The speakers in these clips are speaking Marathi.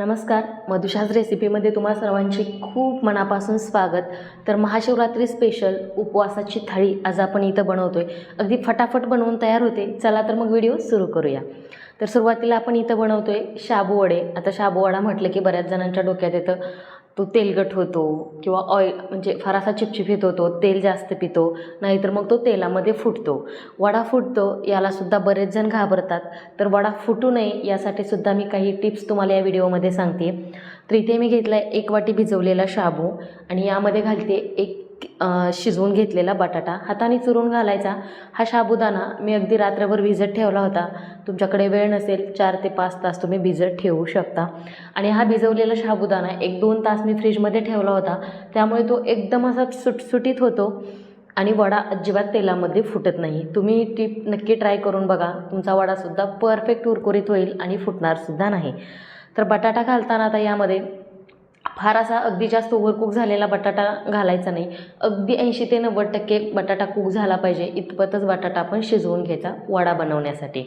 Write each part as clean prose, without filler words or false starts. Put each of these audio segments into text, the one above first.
नमस्कार, मधुशाज रेसिपीमध्ये तुम्हा सर्वांचे खूप मनापासून स्वागत। तर महाशिवरात्री स्पेशल उपवासाची थाळी आज आपण इथं बनवतोय। अगदी फटाफट बनवून तयार होते। चला तर मग व्हिडिओ सुरू करूया। तर सुरुवातीला आपण इथं बनवतोय शाबू वडे। आता शाबू वडा म्हटलं की बऱ्याच जणांच्या डोक्यात येतं तो तेलगट होतो किंवा ऑइल म्हणजे फार असा चिपचिपीत होतो, तेल जास्त पितो, नाहीतर मग तो तेलामध्ये फुटतो, वडा फुटतो। याला सुद्धा बरेच जण घाबरतात। तर वडा फुटू नये यासाठी सुद्धा मी काही टिप्स तुम्हाला या व्हिडिओमध्ये सांगते। तर इथे मी घेतला आहे 1 वाटी भिजवलेला शाबू आणि यामध्ये घालते एक शिजवून घेतलेला बटाटा, हाताने चुरून घालायचा। हा साबुदाणा मी अगदी रात्रभर भिजत ठेवला होता। तुमच्याकडे वेळ नसेल 4 ते 5 तास तुम्ही भिजत ठेवू शकता। आणि हा भिजवलेला साबुदाणा 1-2 तास मी फ्रीजमध्ये ठेवला होता, त्यामुळे तो एकदम असा सुटसुटीत होतो आणि वडा अजिबात तेलामध्ये फुटत नाही। तुम्ही टिप नक्की ट्राय करून बघा, तुमचा वडासुद्धा परफेक्ट कुरकुरीत होईल आणि फुटणारसुद्धा नाही। तर बटाटा घालताना आता यामध्ये फार असा अगदी जास्त ओव्हरकुक झालेला बटाटा घालायचा नाही। अगदी 80 ते 90% बटाटा कुक झाला पाहिजे इतपतच बटाटा आपण शिजवून घ्यायचा वडा बनवण्यासाठी।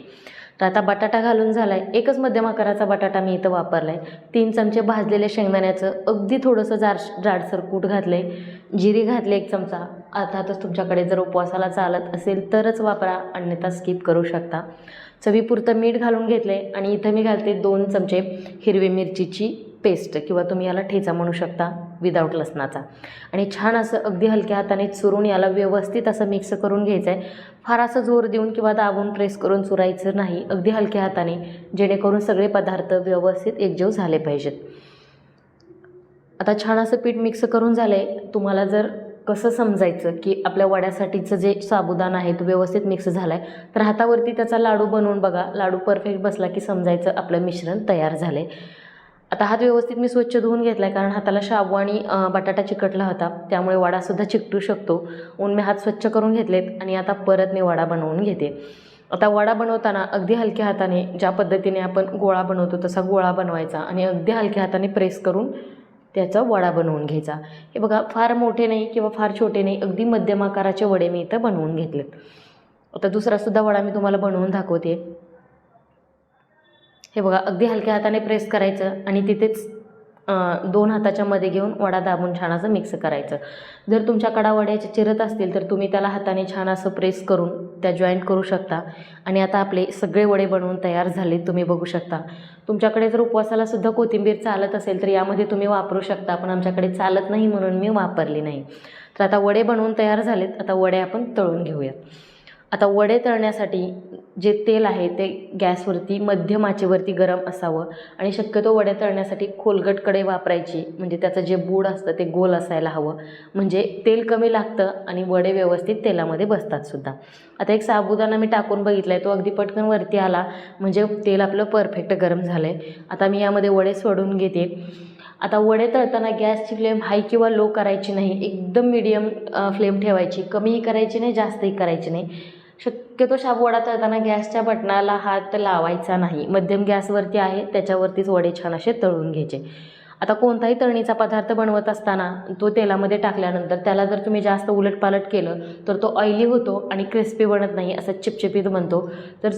तर आता बटाटा घालून झाला आहे। एकच मध्यम आकाराचा बटाटा मी इथं वापरला आहे। 3 चमचे भाजलेले शेंगदाण्याचं अगदी थोडंसं जाडसर कूट घातलं आहे। जिरे घातले 1 चमचा। अर्थातच तुमच्याकडे जर उपवासाला चालत असेल तरच वापरा, अन्यथा स्किप करू शकता। चवीपुरतं मीठ घालून घेतलं आहे आणि इथं मी घालते 2 चमचे हिरवी मिरचीची पेस्ट किंवा तुम्ही याला ठेचा म्हणू शकता विदाऊट लसणाचा। आणि छान असं अगदी हलक्या हाताने चुरून याला व्यवस्थित असं मिक्स करून घ्यायचं आहे। फार असं जोर देऊन किंवा दाबून प्रेस करून चुरायचं नाही, अगदी हलक्या हाताने, जेणेकरून सगळे पदार्थ व्यवस्थित एकजीव झाले पाहिजेत। आता छान असं पीठ मिक्स करून झालं आहे। तुम्हाला जर कसं समजायचं की आपल्या वड्यासाठीचं जे साबुदाणा आहे तो व्यवस्थित मिक्स झाला आहे, तर हातावरती त्याचा लाडू बनवून बघा। लाडू परफेक्ट बसला की समजायचं आपलं मिश्रण तयार झालं आहे। आता हात व्यवस्थित मी स्वच्छ धुवून घेतला आहे, कारण हाताला शाबू आणि बटाटा चिकटला होता, त्यामुळे वडासुद्धा चिकटू शकतो। म्हणून मी हात स्वच्छ करून घेतलेत आणि आता परत मी वडा बनवून घेते। आता वडा बनवताना अगदी हलक्या हाताने ज्या पद्धतीने आपण गोळा बनवतो तसा गोळा बनवायचा आणि अगदी हलक्या हाताने प्रेस करून त्याचा वडा बनवून घ्यायचा। हे बघा, फार मोठे नाही किंवा फार छोटे नाही, अगदी मध्यम आकाराचे वडे मी इथं बनवून घेतलेत। आता दुसरासुद्धा वडा मी तुम्हाला बनवून दाखवते। हे बघा, अगदी हलक्या हाताने प्रेस करायचं आणि तिथेच 2 हाताच्या मध्ये घेऊन वडा दाबून छान असं मिक्स करायचं। जर तुमच्याकडे वड्याचे चिरत असतील तर तुम्ही त्याला हाताने छान असं प्रेस करून त्या जॉईंट करू शकता। आणि आता आपले सगळे वडे बनवून तयार झाले, तुम्ही बघू शकता। तुमच्याकडे जर उपवासाला सुद्धा कोथिंबीर चालत असेल तर यामध्ये तुम्ही वापरू शकता, पण आमच्याकडे चालत नाही म्हणून मी वापरली नाही। तर आता वडे बनवून तयार झालेत। आता वडे आपण तळून घेऊयात। आता वडे तळण्यासाठी जे तेल आहे ते गॅसवरती मध्यम आचेवरती गरम असावं आणि शक्यतो वडे तळण्यासाठी खोलगट कढई वापरायची, म्हणजे त्याचं जे बूड असतं ते गोल असायला हवं, म्हणजे तेल कमी लागतं आणि वडे व्यवस्थित तेलामध्ये बसतात सुद्धा। आता एक साबुदाणा मी टाकून बघितला आहे, तो अगदी पटकन वरती आला, म्हणजे तेल आपलं परफेक्ट गरम झालं आहे। आता मी यामध्ये वडे सोडून घेते। आता वडे तळताना गॅसची फ्लेम हाय किंवा लो करायची नाही, एकदम मीडियम फ्लेम ठेवायची, कमीही करायची नाही जास्तही करायची नाही। शक्यतो शाबू वडा तळताना गॅसच्या बटनाला हात लावायचा नाही, मध्यम गॅसवरती आहे त्याच्यावरतीच वडे छान असे तळून घ्यायचे। आता कोणताही तळणीचा पदार्थ बनवत असताना तो तेलामध्ये टाकल्यानंतर त्याला जर तुम्ही जास्त उलटपालट केलं तर तो ऑइली होतो आणि क्रिस्पी बनत नाही, असं चिपचिपीत बनतो। तर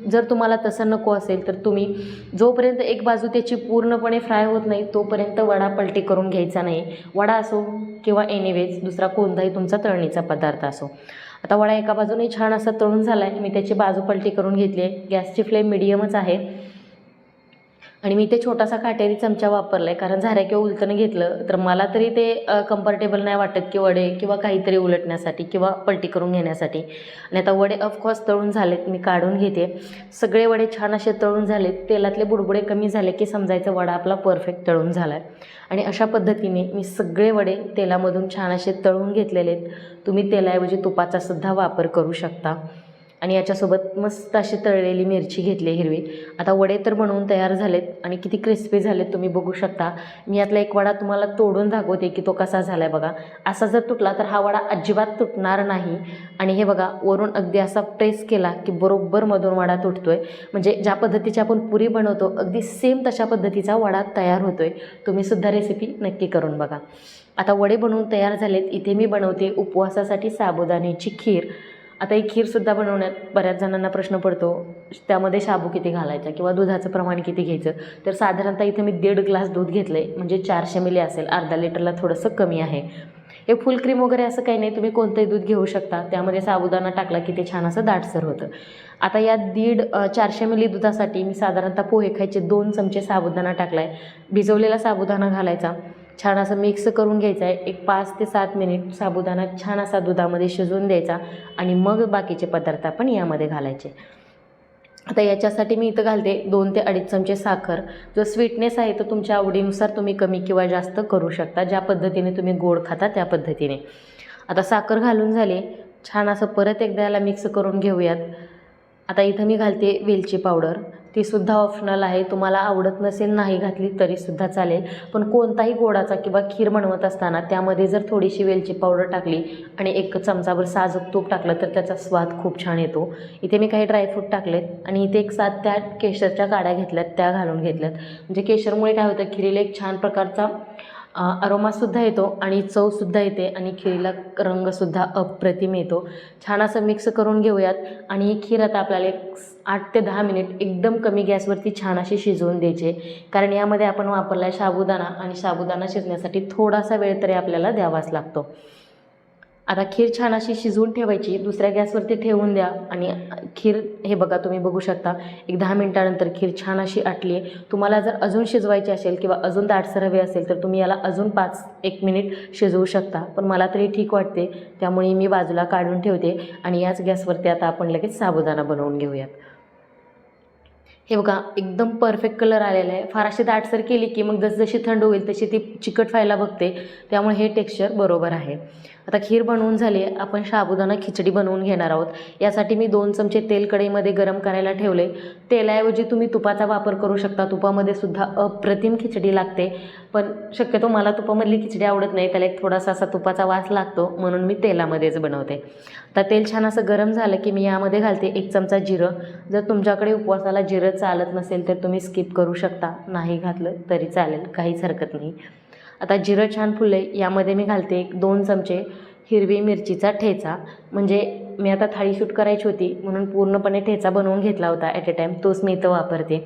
जर तुम्हाला तसं नको असेल तर तुम्ही जोपर्यंत एक बाजू त्याची पूर्णपणे फ्राय होत नाही तोपर्यंत वडा पलटी करून घ्यायचा नाही। वडा असो किंवा एनिवेज दुसरा कोणताही तुमचा तळणीचा पदार्थ असो। आता वडा एका बाजूने छान असा तळून झाला आहे, मी त्याची बाजू पलटी करून घेतली आहे। गॅसची फ्लेम मिडियमच आहे आणि मी ते छोटासा काटेरी चमचा वापरला आहे, कारण झाऱ्या किंवा उलटणं घेतलं तर मला तरी ते कम्फर्टेबल नाही वाटत की वडे किंवा काहीतरी उलटण्यासाठी किंवा पलटी करून घेण्यासाठी। आणि आता वडे ऑफकोर्स तळून झालेत, मी काढून घेते। सगळे वडे छान असे तळून झालेत, तेलातले बुडबुडे कमी झाले की समजायचं वडा आपला परफेक्ट तळून झाला आहे। आणि अशा पद्धतीने मी सगळे वडे तेलामधून छान असे तळून घेतलेले आहेत। तुम्ही तेलाऐवजी तुपाचा सुद्धा वापर करू शकता। आणि याच्यासोबत मस्त अशी तळलेली मिरची घेतली हिरवी। आता वडे तर बनवून तयार झालेत आणि किती क्रिस्पी झालेत तुम्ही बघू शकता। मी यातला एक वडा तुम्हाला तोडून दाखवते की तो कसा झाला आहे बघा। असा जर तुटला तर हा वडा अजिबात तुटणार नाही। आणि हे बघा, वरून अगदी असा प्रेस केला की बरोबर मधून वडा तुटतोय, म्हणजे ज्या पद्धतीची आपण पुरी बनवतो अगदी सेम तशा पद्धतीचा वडा तयार होतोय। तुम्ही सुद्धा रेसिपी नक्की करून बघा। आता वडे बनवून तयार झालेत। इथे मी बनवते उपवासासाठी साबुदाण्याची खीर। आता ही खीरसुद्धा बनवण्यात बऱ्याच जणांना प्रश्न पडतो, त्यामध्ये शाबू किती घालायचा किंवा दुधाचं प्रमाण किती घ्यायचं. तर साधारणतः इथे मी 1.5 ग्लास दूध घेतलं आहे, म्हणजे 400 मिली असेल, अर्धा लिटरला थोडंसं कमी आहे. हे फुल क्रीम वगैरे असं काही नाही, तुम्ही कोणतंही दूध घेऊ शकता. त्यामध्ये साबुदाणा टाकला की ते छान असं दाटसर होतं. आता या 400 मिली दुधासाठी मी साधारणतः पोहे खायचे 2 चमचे साबुदाणा टाकला आहे. भिजवलेला साबुदाणा घालायचा, छान असं मिक्स करून घ्यायचं आहे. एक 5 ते 7 मिनिट साबुदाणा छान असा दुधामध्ये शिजवून द्यायचा आणि मग बाकीचे पदार्थ आपण यामध्ये घालायचे. आता याच्यासाठी मी इथं घालते 2 ते 2.5 चमचे साखर. जो स्वीटनेस आहे तो तुमच्या आवडीनुसार तुम्ही कमी किंवा जास्त करू शकता, ज्या पद्धतीने तुम्ही गोड खाता त्या पद्धतीने. आता साखर घालून झाली, छान असं परत एकदा याला मिक्स करून घेऊयात. आता इथं मी घालते वेलची पावडर, तीसुद्धा ऑप्शनल आहे, तुम्हाला आवडत नसेल नाही घातली तरीसुद्धा चालेल. पण कोणताही गोडाचा किंवा खीर बनवत असताना त्यामध्ये जर थोडीशी वेलची पावडर टाकली आणि 1 चमचाभर साजूक तूप टाकलं तर त्याचा स्वाद खूप छान येतो. इथे मी काही ड्रायफ्रूट टाकलेत आणि इथे एक 7 ते 8 केशरच्या काड्या घेतल्यात, त्या घालून घेतल्यात. म्हणजे केशरमुळे काय होतं, खिरीला एक छान प्रकारचा अरोमासुद्धा येतो आणि चवसुद्धा येते आणि खिरीला रंगसुद्धा अप्रतिम येतो. छान असं मिक्स करून घेऊयात आणि ही खीर आता आपल्याला 8 ते 10 मिनिट एकदम कमी गॅसवरती छान अशी शिजवून द्यायची, कारण यामध्ये आपण वापरला आहे साबुदाणा आणि साबुदाणा शिजण्यासाठी थोडासा वेळ तरी आपल्याला द्यावाच लागतो. आता खीर छान अशी शिजवून ठेवायची, दुसऱ्या गॅसवरती ठेवून द्या आणि खीर हे बघा तुम्ही बघू शकता, एक 10 मिनिटानंतर खीर छान अशी आटली आहे. तुम्हाला जर अजून शिजवायची असेल किंवा अजून दाटसर हवी असेल तर तुम्ही याला अजून 1 मिनिट शिजवू शकता, पण मला तरी ठीक वाटते त्यामुळे मी बाजूला काढून ठेवते आणि याच गॅसवरती आता आपण लगेच साबुदाणा बनवून घेऊयात. हे बघा एकदम परफेक्ट कलर आलेला आहे. फार अशी दाटसर केली की मग जसजशी थंड होईल तशी ती चिकट व्हायला बघते, त्यामुळे हे टेक्स्चर बरोबर आहे. आता खीर बनवून झाली आहे, आपण साबुदाणा खिचडी बनवून घेणार आहोत. यासाठी मी 2 चमचे तेल कढईमध्ये गरम करायला ठेवले. तेलाऐवजी तुम्ही तुपाचा वापर करू शकता, तुपामध्ये सुद्धा अप्रतिम खिचडी लागते. पण शक्यतो मला तुपामधली खिचडी आवडत नाही, त्याला एक थोडासा असा तुपाचा वास लागतो, म्हणून मी तेलामध्येच बनवते. आता तेल छान असं गरम झालं की मी यामध्ये घालते 1 चमचा जिरं. जर तुमच्याकडे उपवासाला जिरं चालत नसेल तर तुम्ही स्किप करू शकता, नाही घातलं तरी चालेल, काहीच हरकत नाही. आता जिरं छान फुलले, यामध्ये मी घालते 2 चमचे हिरवी मिरचीचा ठेचा. म्हणजे मी आता थाळी शूट करायची होती म्हणून पूर्णपणे ठेचा बनवून घेतला होता ॲट अ टाईम, तोच मी इथं वापरते.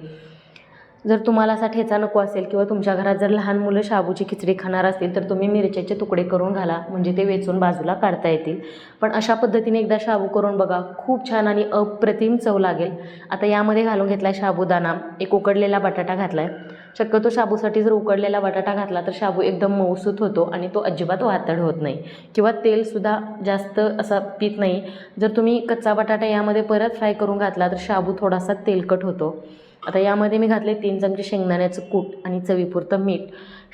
जर तुम्हाला असा ठेचा नको असेल किंवा तुमच्या घरात जर लहान मुलं शाबूची खिचडी खाणार असतील तर तुम्ही मिरच्याचे तुकडे करून घाला, म्हणजे ते वेचून बाजूला काढता येतील. पण अशा पद्धतीने एकदा शाबू करून बघा, खूप छान आणि अप्रतिम चव लागेल. आता यामध्ये घालून घेतला आहे साबुदाणा, एक उकडलेला बटाटा घातला आहे. शक्यतो शाबूसाठी जर उकडलेला बटाटा घातला तर शाबू एकदम मऊसूत होतो आणि तो अजिबात वातड होत नाही किंवा तेलसुद्धा जास्त असा पित नाही. जर तुम्ही कच्चा बटाटा यामध्ये परत फ्राय करून घातला तर शाबू थोडासा तेलकट होतो. आता यामध्ये मी घातले 3 चमचे शेंगदाण्याचं कूट आणि चवीपुरतं मीठ.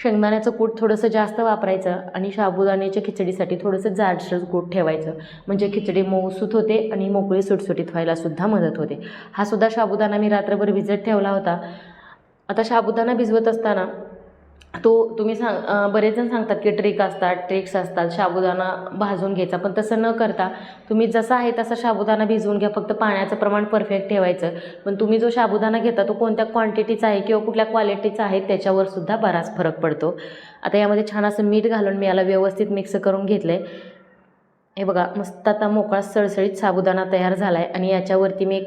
शेंगदाण्याचं कूट थोडंसं जास्त वापरायचं आणि साबुदाण्याच्या खिचडीसाठी थोडंसं जाडसर कूट ठेवायचं, म्हणजे खिचडी मऊसूत होते आणि मोकळी सुटसुटीत व्हायलासुद्धा मदत होते. हा सुद्धा साबुदाणा मी रात्रभर भिजत ठेवला होता. आता साबुदाणा भिजवत असताना तुम्ही बरेच जण सांगतात की ट्रिक्स असतात साबुदाणा भाजून घ्यायचा, पण तसं न करता तुम्ही जसा आहे तसा साबुदाणा भिजवून घ्या, फक्त पाण्याचं प्रमाण परफेक्ट ठेवायचं. पण तुम्ही जो साबुदाणा घेता तो कोणत्या क्वांटिटीचा आहे किंवा कुठल्या क्वालिटीचा आहे त्याच्यावर सुद्धा बराच फरक पडतो. आता यामध्ये छान असं मीठ घालून मी याला व्यवस्थित मिक्स करून घेतलं आहे. हे बघा मस्त आता मोकळा सळसळीत साबुदाणा तयार झाला आहे आणि याच्यावरती मी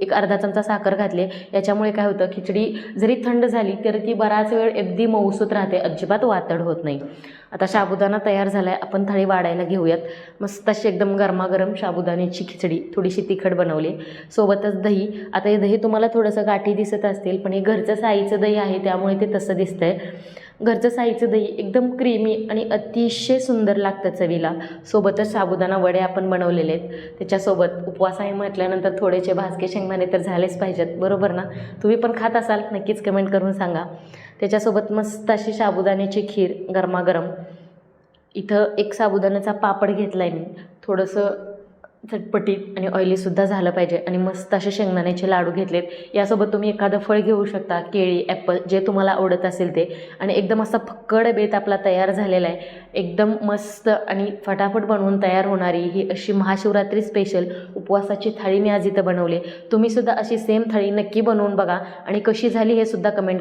एक अर्धा चमचा साखर घातली. याच्यामुळे काय होतं, खिचडी जरी थंड झाली तरी ती बराच वेळ अगदी मऊसूत राहते, अजिबात वातड होत नाही. आता साबुदाणा तयार झाला आहे, आपण थाळी वाढायला घेऊयात. मस्त अशी एकदम गरमागरम साबुदाण्याची खिचडी, थोडीशी तिखट बनवली, सोबतच दही. आता हे दही तुम्हाला थोडंसं गाठी दिसत असतील, पण हे घरचं साईचं दही आहे त्यामुळे ते तसं दिसतंय. घरचं साईचं दही एकदम क्रीमी आणि अतिशय सुंदर लागतं चवीला. सोबतच साबुदाणा वडे आपण बनवलेले आहेत, त्याच्यासोबत उपवास आहे म्हटल्यानंतर थोडेसे भाजके शेंगदाणे तर झालेच पाहिजेत, बरोबर ना? तुम्ही पण खात असाल, नक्कीच कमेंट करून सांगा. त्याच्यासोबत मस्त अशी साबुदाण्याची खीर गरमागरम. इथं एक साबुदाण्याचा पापड घेतला आहे मी, थोडंसं झटपटीत आणि ऑइलीसुद्धा झालं पाहिजे, आणि मस्त असे शेंगदाण्याचे लाडू घेतलेत. यासोबत तुम्ही एखादं फळ घेऊ शकता, केळी, ॲपल, जे तुम्हाला आवडत असेल ते. आणि एकदम असा फक्कड बेत आपला तयार झालेला आहे. एकदम मस्त आणि फटाफट बनवून तयार होणारी ही अशी महाशिवरात्री स्पेशल उपवासाची थाळी मी आज इथं बनवली. तुम्हीसुद्धा अशी सेम थाळी नक्की बनवून बघा आणि कशी झाली हे सुद्धा कमेंट